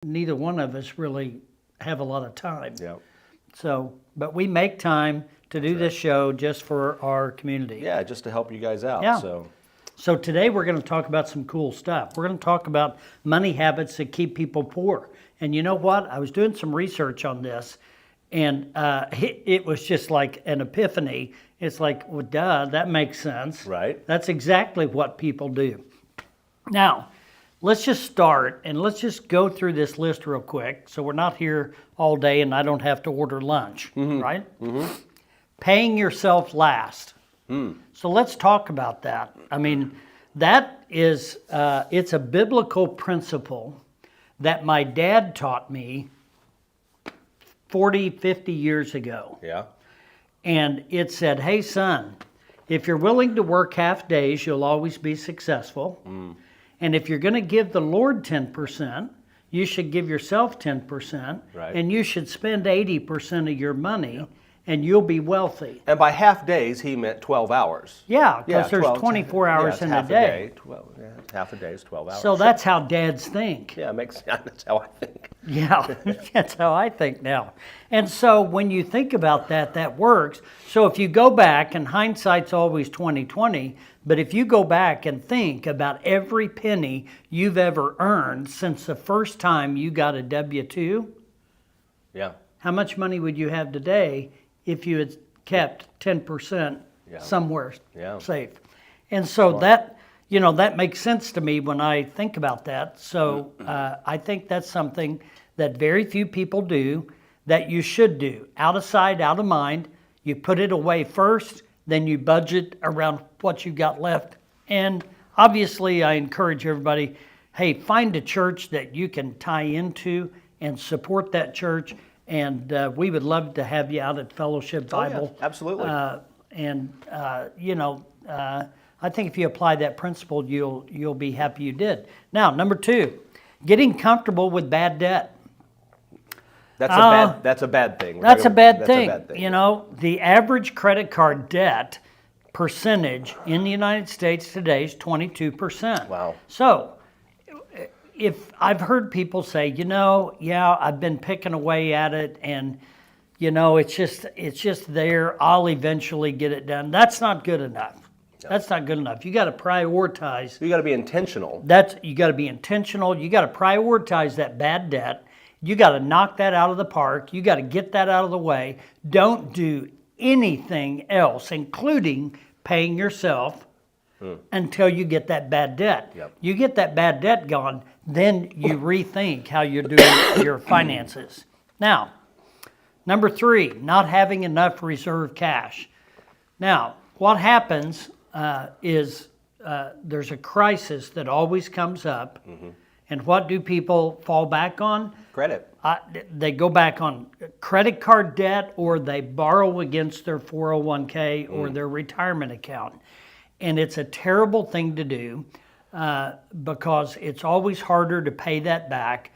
neither one of us really have a lot of time. Yeah. So, but we make time to do this show just for our community. Yeah, just to help you guys out. Yeah. So today we're going to talk about some cool stuff. We're going to talk about money habits that keep people poor. And you know what? I was doing some research on this, and it was just like an epiphany. It's like, well, duh, that makes sense. Right. That's exactly what people do. Now, let's just start, and let's just go through this list real quick so we're not here all day and I don't have to order lunch, right? Mm-hmm. Paying yourself last. So let's talk about that. I mean, that is, it's a biblical principle that my dad taught me 40, 50 years ago. yeah. And it said, hey, son, if you're willing to work half days, you'll always be successful. And if you're going to give the Lord 10%, you should give yourself 10%. Right. And you should spend 80% of your money, and you'll be wealthy. And by half days, he meant 12 hours. Yeah, because there's 12 24 hours it's in a half day. 12, half a day is 12 hours. So that's how dads think. Yeah, that's how I think. Yeah, that's how I think now. And so when you think about that, that works. So if you go back, and hindsight's always 20/20, but if you go back and think about every penny you've ever earned since the first time you got a W-2, Yeah. how much money would you have today if you had kept 10% somewhere safe? And so that, that makes sense to me when I think about that. So I think that's something that very few people do that you should do. Out of sight, out of mind. You put it away first, then you budget around what you got left. And obviously I encourage everybody, hey, find a church that you can tie into and support that church. And we would love to have you out at Fellowship Bible. Yeah, absolutely. I think if you apply that principle, you'll be happy you did. Now, number 2, getting comfortable with bad debt. That's a bad thing. That's a bad thing. The average credit card debt percentage in the United States today is 22%. Wow. So, if I've heard people say, I've been picking away at it, and it's just there. I'll eventually get it done. That's not good enough. No. That's not good enough. You got to prioritize. You got to be intentional. You got to be intentional. You got to prioritize that bad debt. You got to knock that out of the park. You got to get that out of the way. Don't do anything else, including paying yourself, until you get that bad debt. Yep. You get that bad debt gone, then you rethink how you're doing your finances. Now, number 3, not having enough reserve cash. Now, what happens is there's a crisis that always comes up, and what do people fall back on? Credit. They go back on credit card debt, or they borrow against their 401k or their retirement account. And it's a terrible thing to do because it's always harder to pay that back.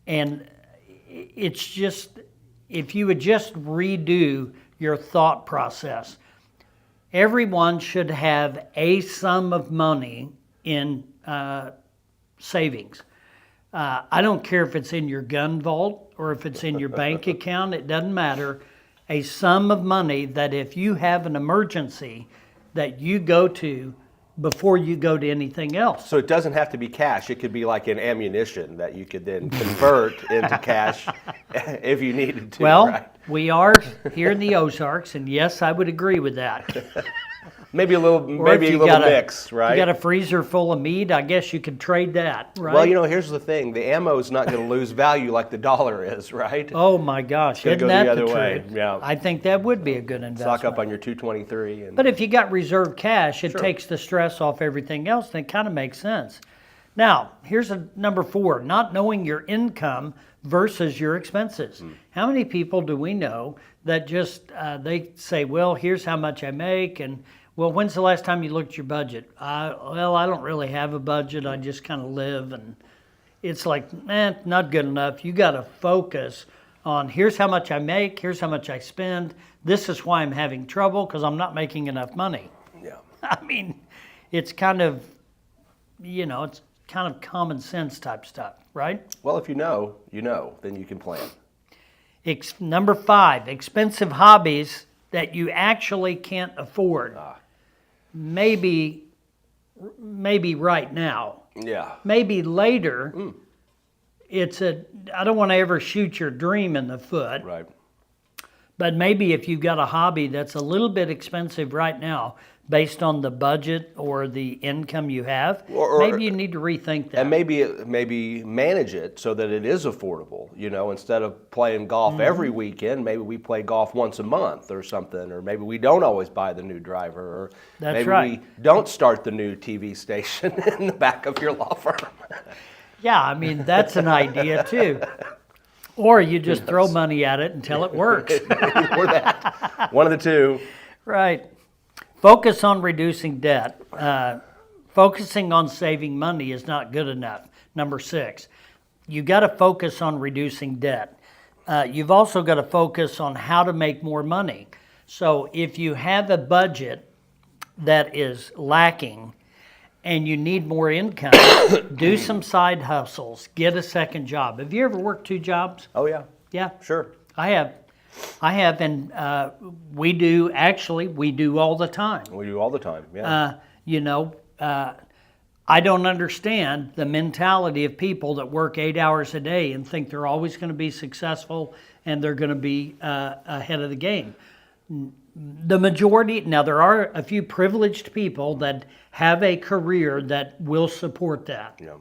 And it's just, if you would just redo your thought process, everyone should have a sum of money in savings. I don't care if it's in your gun vault or if it's in your bank account, it doesn't matter. A sum of money that if you have an emergency, that you go to before you go to anything else. So it doesn't have to be cash. It could be like an ammunition that you could then convert into cash if you needed to. Well, right? We are here in the Ozarks, and yes, I would agree with that. Maybe a little mix, right? If you got a freezer full of meat, I guess you could trade that, right? Well, here's the thing. The ammo is not going to lose value like the dollar is, right? Oh, my gosh. It's going to go the other way. Yeah. I think that would be a good investment. Stock up on your 223. But if you got reserve cash, it takes the stress off everything else, and it kind of makes sense. Now, here's number 4, not knowing your income versus your expenses. How many people do we know that just, they say, well, here's how much I make, and well, when's the last time you looked at your budget? I don't really have a budget. I just kind of live, and it's like, not good enough. You got to focus on here's how much I make, here's how much I spend. This is why I'm having trouble, because I'm not making enough money. Yeah. I mean, it's kind of, kind of common sense type stuff, right? Well, if you know, then you can plan. Number 5, expensive hobbies that you actually can't afford. Maybe right now. Yeah. Maybe later. I don't want to ever shoot your dream in the foot. Right. But maybe if you've got a hobby that's a little bit expensive right now, based on the budget or the income you have, maybe you need to rethink that. And maybe manage it so that it is affordable. Instead of playing golf every weekend, maybe we play golf once a month or something, or maybe we don't always buy the new driver, or That's maybe right. we don't start the new TV station in the back of your law firm. Yeah, I mean, that's an idea too. Or you just throw money at it until it works. Or that. One of the two. Right. Focus on reducing debt. Focusing on saving money is not good enough. Number 6, you got to focus on reducing debt. You've also got to focus on how to make more money. So if you have a budget that is lacking and you need more income, do some side hustles, get a second job. Have you ever worked 2 jobs? Oh, yeah. Yeah. Sure. I have, and we do all the time. We do all the time, yeah. I don't understand the mentality of people that work 8 hours a day and think they're always going to be successful and they're going to be ahead of the game. The majority, now there are a few privileged people that have a career that will support that. Yeah.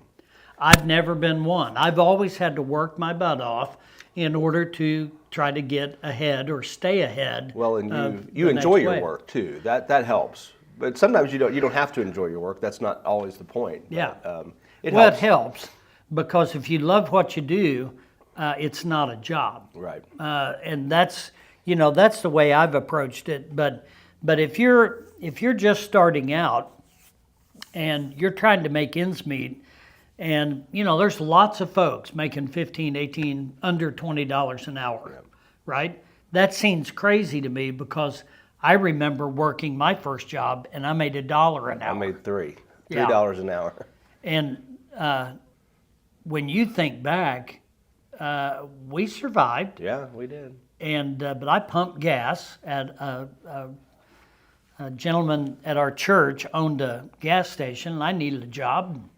I've never been one. I've always had to work my butt off in order to try to get ahead or stay ahead. Well, and you enjoy your work too. That helps. But sometimes you don't have to enjoy your work. That's not always the point. Yeah. But, It helps. helps because if you love what you do, it's not a job. Right. And that's the way I've approached it. But if you're just starting out and you're trying to make ends meet, and there's lots of folks making 15, 18, under $20 an hour, right? That seems crazy to me because I remember working my first job and I made $1 an hour. I made $3 an hour. And when you think back, we survived. Yeah, we did. And but I pumped gas at a gentleman at our church owned a gas station, and I needed a job.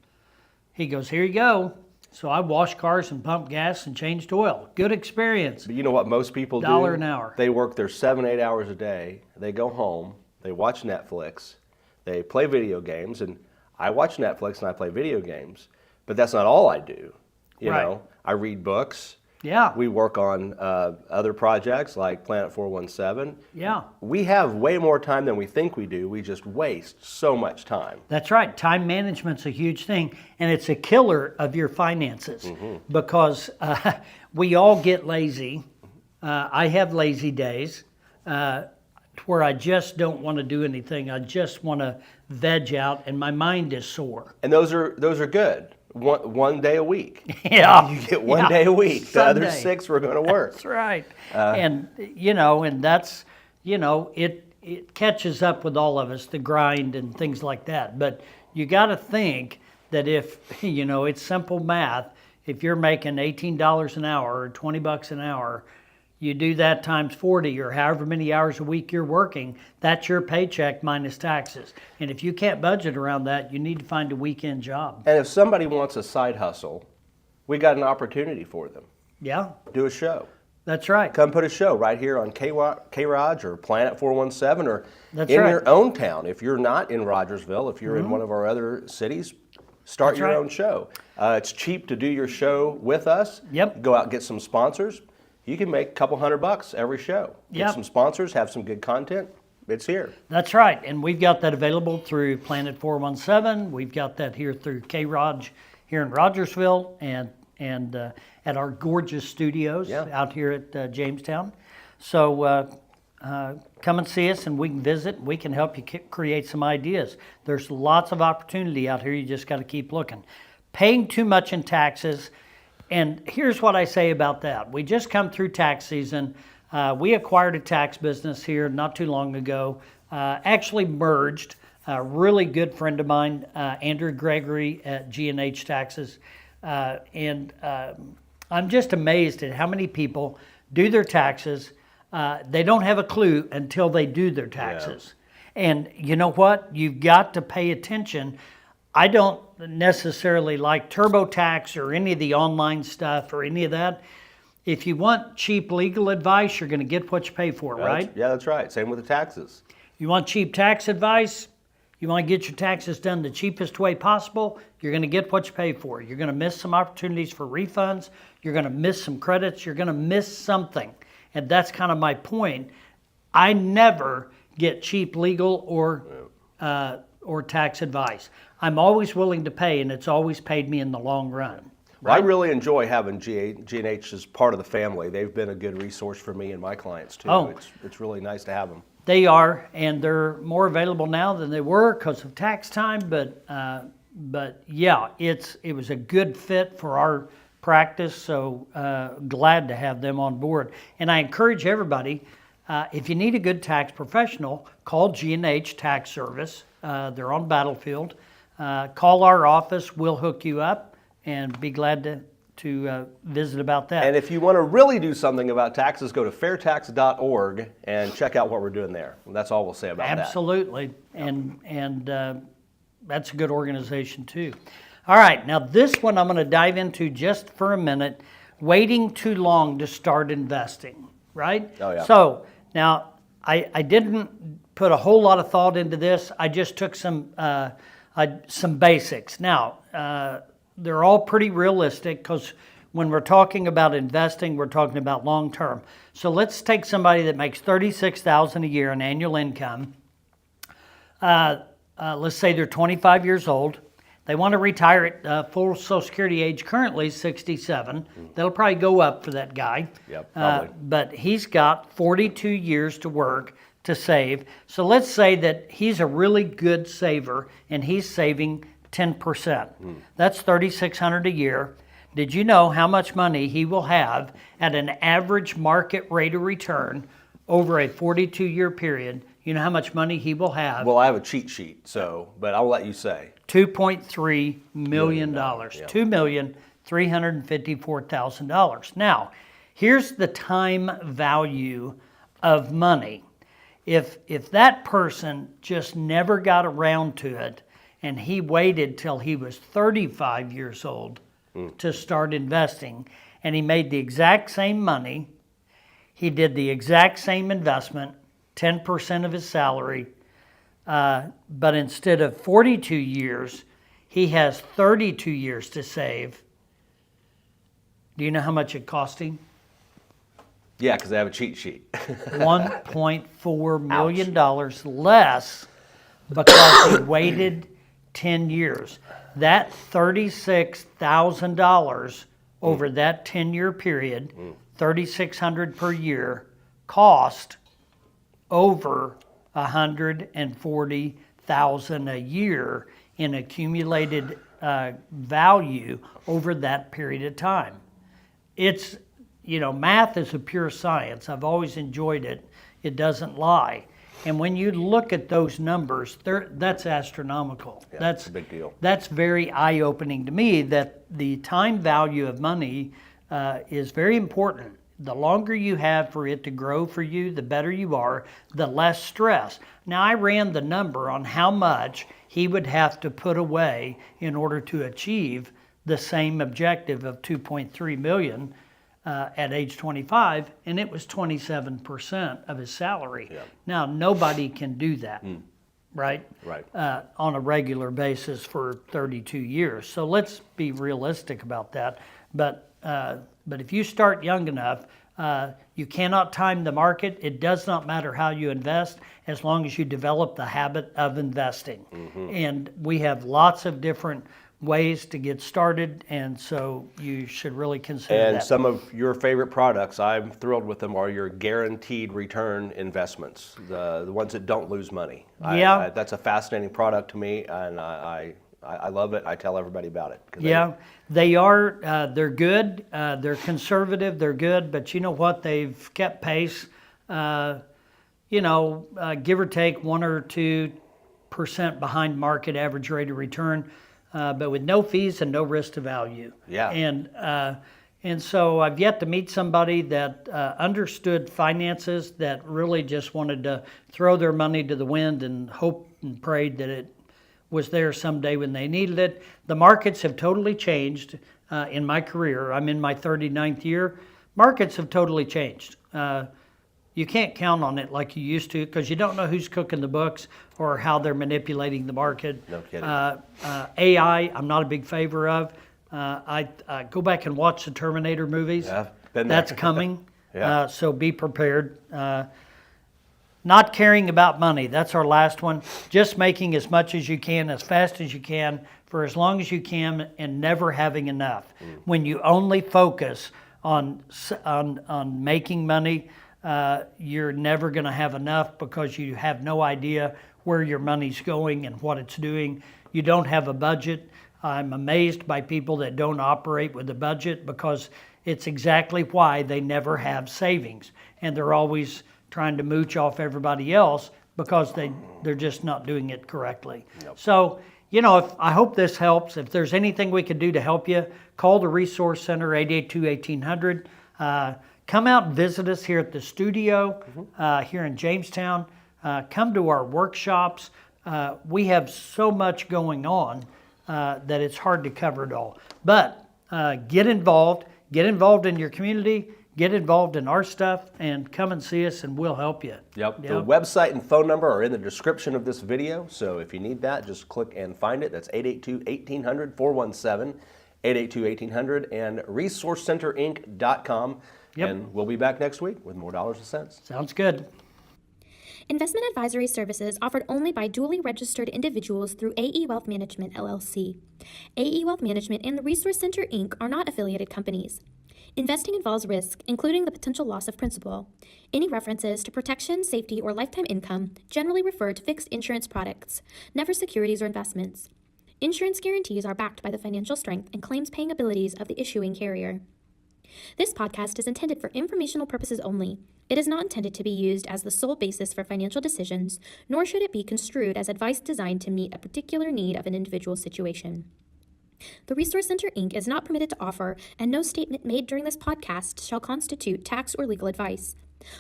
He goes, "Here you go." So I washed cars and pumped gas and changed oil. Good experience. But you know what most people do? $1 an hour. They work their 7-8 hours a day. They go home. They watch Netflix. They play video games. And I watch Netflix and I play video games. But that's not all I do. You know, I read books. Yeah. We work on other projects like Planet 417. Yeah. We have way more time than we think we do. We just waste so much time. That's right. Time management's a huge thing, and it's a killer of your finances because we all get lazy. I have lazy days where I just don't want to do anything. I just want to veg out, and my mind is sore. And those are good. One day a week. Yeah. You get one day a week. The other Sunday. 6 we're going to work. That's right. And that's, it catches up with all of us, the grind and things like that. But you got to think that if, it's simple math, if you're making $18 an hour or $20 an hour, you do that times 40 or however many hours a week you're working, that's your paycheck minus taxes. And if you can't budget around that, you need to find a weekend job. And if somebody wants a side hustle, we got an opportunity for them. Yeah, Do a show. that's right. Come put a show right here on K-ROG or Planet 417 or That's in right. your own town. If you're not in Rogersville, if you're in one of our other cities, start That's your right. own show. It's cheap to do your show with us. Yep. Go out and get some sponsors. You can make a couple $100 every show. Get Yep. some sponsors, have some good content. It's here. That's right, and we've got that available through Planet 417. We've got that here through K-ROG here in Rogersville and at our gorgeous studios out here at Jamestown. So come and see us, and we can visit. We can help you create some ideas. There's lots of opportunity out here. You just got to keep looking. Paying too much in taxes. And here's what I say about that. We just come through tax season. We acquired a tax business here not too long ago, actually merged a really good friend of mine, Andrew Gregory at G&H Taxes. And I'm just amazed at how many people do their taxes. They don't have a clue until they do their taxes. And you know what? You've got to pay attention. I don't necessarily like TurboTax or any of the online stuff or any of that. If you want cheap legal advice, you're going to get what you pay for, right? Yeah, that's right. Same with the taxes. You want cheap tax advice? You want to get your taxes done the cheapest way possible? You're going to get what you pay for. You're going to miss some opportunities for refunds. You're going to miss some credits. You're going to miss something. And that's kind of my point. I never get cheap legal or tax advice. I'm always willing to pay, and it's always paid me in the long run. Well, I really enjoy having G&H as part of the family. They've been a good resource for me and my clients too. Oh. It's really nice to have them. They are, and they're more available now than they were because of tax time. But yeah, it was a good fit for our practice. So glad to have them on board. And I encourage everybody, if you need a good tax professional, call G&H Tax Service. They're on Battlefield. Call our office. We'll hook you up, and be glad to visit about that. And if you want to really do something about taxes, go to fairtax.org and check out what we're doing there. That's all we'll say about that. Absolutely. And that's a good organization too. All right, now this one I'm going to dive into just for a minute. Waiting too long to start investing, right? Oh, yeah. So now I didn't put a whole lot of thought into this. I just took some basics. Now, they're all pretty realistic because when we're talking about investing, we're talking about long term. So let's take somebody that makes $36,000 a year in annual income. Let's say they're 25 years old. They want to retire at full Social Security age, currently 67. That'll probably go up for that guy. Yep, probably. But he's got 42 years to work to save. So let's say that he's a really good saver and he's saving 10%. That's $3,600 a year. Did you know how much money he will have at an average market rate of return over a 42-year period? You know how much money he will have? Well, I have a cheat sheet, but I'll let you say. $2.3 million. $2,354,000. Now, here's the time value of money. If that person just never got around to it and he waited till he was 35 years old to start investing, and he made the exact same money, he did the exact same investment, 10% of his salary, but instead of 42 years, he has 32 years to save. Do you know how much it cost him? Yeah, because I have a cheat sheet. $1.4 million less because he waited 10 years. That $36,000 over that 10-year period, $3,600 per year, cost over $140,000 a year in accumulated value over that period of time. It's, math is a pure science. I've always enjoyed it. It doesn't lie. And when you look at those numbers, that's astronomical. Yeah, That's a big deal. That's very eye-opening to me, that the time value of money is very important. The longer you have for it to grow for you, the better you are, the less stress. Now, I ran the number on how much he would have to put away in order to achieve the same objective of $2.3 million at age 25, and it was 27% of his salary. Yeah. Now, nobody can do that, right? Right. On a regular basis for 32 years. So let's be realistic about that. But if you start young enough, you cannot time the market. It does not matter how you invest as long as you develop the habit of investing. And we have lots of different ways to get started, and so you should really consider And that. some of your favorite products, I'm thrilled with them, are your guaranteed return investments, the ones that don't lose money. Yeah. That's a fascinating product to me, and I love it. I tell everybody about it. Yeah, they are. They're good. They're conservative. They're good. But you know what? They've kept pace. Give or take 1 or 2% percent behind market average rate of return, but with no fees and no risk to value. Yeah. And so I've yet to meet somebody that understood finances, that really just wanted to throw their money to the wind and hope and prayed that it was there someday when they needed it. The markets have totally changed in my career. I'm in my 39th year. Markets have totally changed. You can't count on it like you used to because you don't know who's cooking the books or how they're manipulating the market. No kidding. AI, I'm not a big favor of. I go back and watch the Terminator movies. Yeah, been there. That's coming. Yeah. So be prepared. Not caring about money. That's our last one. Just making as much as you can, as fast as you can, for as long as you can, and never having enough. When you only focus on making money, you're never going to have enough because you have no idea where your money's going and what it's doing. You don't have a budget. I'm amazed by people that don't operate with a budget because it's exactly why they never have savings. And they're always trying to mooch off everybody else because they're just not doing it correctly. Yep. So, I hope this helps. If there's anything we could do to help you, call the Resource Center, 882-1800. Come out and visit us here at the studio here in Jamestown. Come to our workshops. We have so much going on that it's hard to cover it all. But get involved in your community, get involved in our stuff, and come and see us and we'll help you. Yep. The website and phone number are in the description of this video. So if you need that, just click and find it. That's 882-1800, 417-882-1800, and resourcecenterinc.com. Yep. And we'll be back next week with more dollars and cents. Sounds good. Investment advisory services offered only by duly registered individuals through AE Wealth Management, LLC. AE Wealth Management and the Resource Center, Inc. are not affiliated companies. Investing involves risk, including the potential loss of principal. Any references to protection, safety, or lifetime income generally refer to fixed insurance products, never securities or investments. Insurance guarantees are backed by the financial strength and claims-paying abilities of the issuing carrier. This podcast is intended for informational purposes only. It is not intended to be used as the sole basis for financial decisions, nor should it be construed as advice designed to meet a particular need of an individual situation. The Resource Center, Inc. is not permitted to offer, and no statement made during this podcast shall constitute tax or legal advice.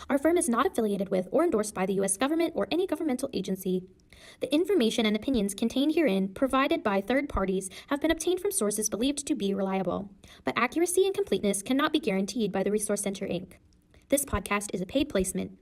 Our firm is not affiliated with or endorsed by the U.S. government or any governmental agency. The information and opinions contained herein, provided by third parties, have been obtained from sources believed to be reliable, but accuracy and completeness cannot be guaranteed by the Resource Center, Inc. This podcast is a paid placement.